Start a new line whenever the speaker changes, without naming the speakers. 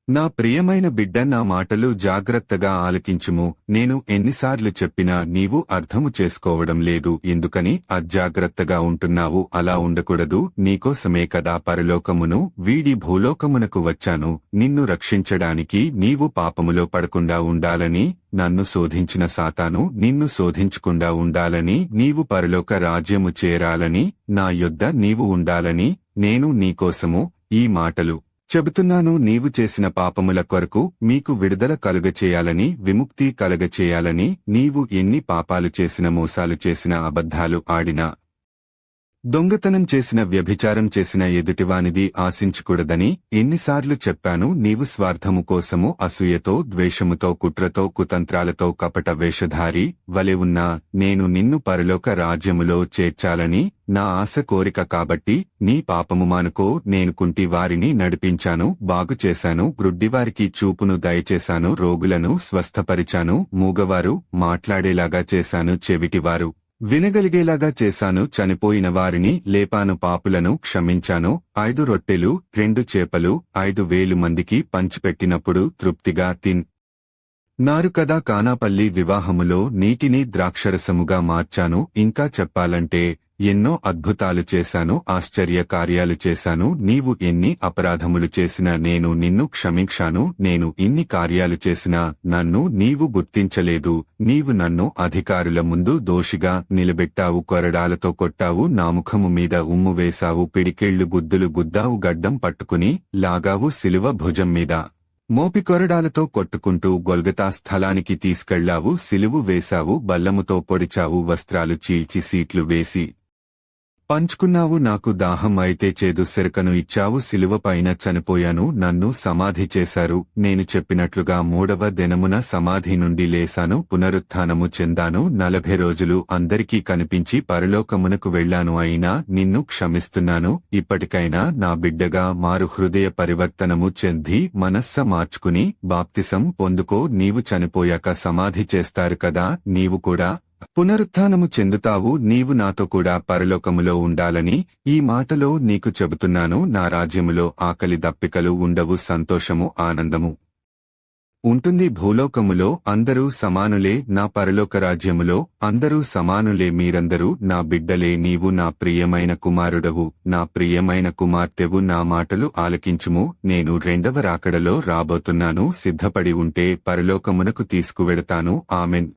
నా ప్రియమైన బిడ్డ, నా మాటలు జాగ్రత్తగా ఆలకించుము. నేను ఎన్నిసార్లు చెప్పినా నీవు అర్థము చేసుకోవడం లేదు. ఎందుకని అజాగ్రత్తగా ఉంటున్నావు? అలా ఉండకూడదు. నీకోసమే కదా పరలోకమును వీడి భూలోకమునకు వచ్చాను. నిన్ను రక్షించడానికి. నీవు పాపములో పడకుండా ఉండాలని, నన్ను శోధించిన సాతాను నిన్ను శోధించకుండా ఉండాలని, నీవు పరలోక రాజ్యము చేరాలని, నా యొద్ద నీవు ఉండాలని నేను నీకోసము ఈ మాటలు చెబుతున్నాను. నీవు చేసిన పాపముల కొరకు మీకు విడుదల కలుగచేయాలని, విముక్తి కలుగచేయాలని. నీవు ఎన్ని పాపాలు చేసిన, మోసాలు చేసిన, అబద్ధాలు ఆడినా, దొంగతనం చేసిన, వ్యభిచారం చేసిన ఎదుటివానిది ఆశించకూడదని ఎన్నిసార్లు చెప్పాను. నీవు స్వార్థము కోసము అసూయతో, ద్వేషముతో, కుట్రతో, కుతంత్రాలతో, కపట వేషధారి వలె ఉన్నా నేను నిన్ను పరలోక రాజ్యములో చేర్చాలని నా ఆశ కోరిక కాబట్టి నీ పాపము మానుకో. నేను కుంటి వారిని నడిపించాను, బాగుచేశాను, గ్రుడ్డివారికి చూపును దయచేశాను, రోగులను స్వస్థపరిచాను, మూగవారు మాట్లాడేలాగా చేశాను, చెవిటివారు వినగలిగేలాగా చేశాను, చనిపోయిన వారిని లేపాను, పాపులను క్షమించాను. 5 రొట్టెలు 2 చేపలు 5,000 మందికి పంచిపెట్టినప్పుడు తృప్తిగా నారు కదా. కానాపల్లి వివాహములో నీటిని ద్రాక్షరసముగా మార్చాను. ఇంకా చెప్పాలంటే ఎన్నో అద్భుతాలు చేశాను, ఆశ్చర్య కార్యాలు చేశాను. నీవు ఎన్ని అపరాధములు చేసినా నేను నిన్ను క్షమించాను. నేను ఇన్ని కార్యాలు చేసినా నన్ను నీవు గుర్తించలేదు. నీవు నన్ను అధికారుల ముందు దోషిగా నిలబెట్టావు, కొరడాలతో కొట్టావు, నా ముఖము మీద ఉమ్ము వేశావు, పిడికేళ్లు గుద్దులు గుద్దావు, గడ్డం పట్టుకుని లాగావు, సిలువ భుజం మీద మోపి కొరడాలతో కొట్టుకుంటూ గొల్గతా స్థలానికి తీసుకెళ్లావు, సిలువు వేశావు, బల్లముతో పొడిచావు, వస్త్రాలు చీల్చి సీట్లు వేసి పంచుకున్నావు. నాకు దాహం అయితే చేదు సెరకను ఇచ్చావు, సిలువ పైన చనిపోయాను, నన్ను సమాధి చేశారు. నేను చెప్పినట్లుగా 3వ దినమున సమాధి నుండి లేశాను, పునరుత్థానము చెందాను. 40 రోజులు అందరికీ కనిపించి పరలోకమునకు వెళ్లాను. అయినా నిన్ను క్షమిస్తున్నాను. ఇప్పటికైనా నా బిడ్డగా మారు, హృదయ పరివర్తనము చెంది మనస్స మార్చుకుని బాప్తిసం పొందుకో. నీవు చనిపోయాక సమాధి చేస్తారు కదా, నీవు కూడా పునరుత్థానము చెందుతావు. నీవు నాతో కూడా పరలోకములో ఉండాలని ఈ మాటలో నీకు చెబుతున్నాను. నా రాజ్యములో ఆకలి దప్పికలు ఉండవు, సంతోషము, ఆనందము ఉంటుంది. భూలోకములో అందరూ సమానులే, నా పరలోక రాజ్యములో అందరూ సమానులే. మీరందరూ నా బిడ్డలే. నీవు నా ప్రియమైన కుమారుడవు, నా ప్రియమైన కుమార్తెవు. నా మాటలు ఆలకించుము. నేను 2వ రాకడలో రాబోతున్నాను. సిద్ధపడి ఉంటే పరలోకమునకు తీసుకువెడతాను. ఆమెన్.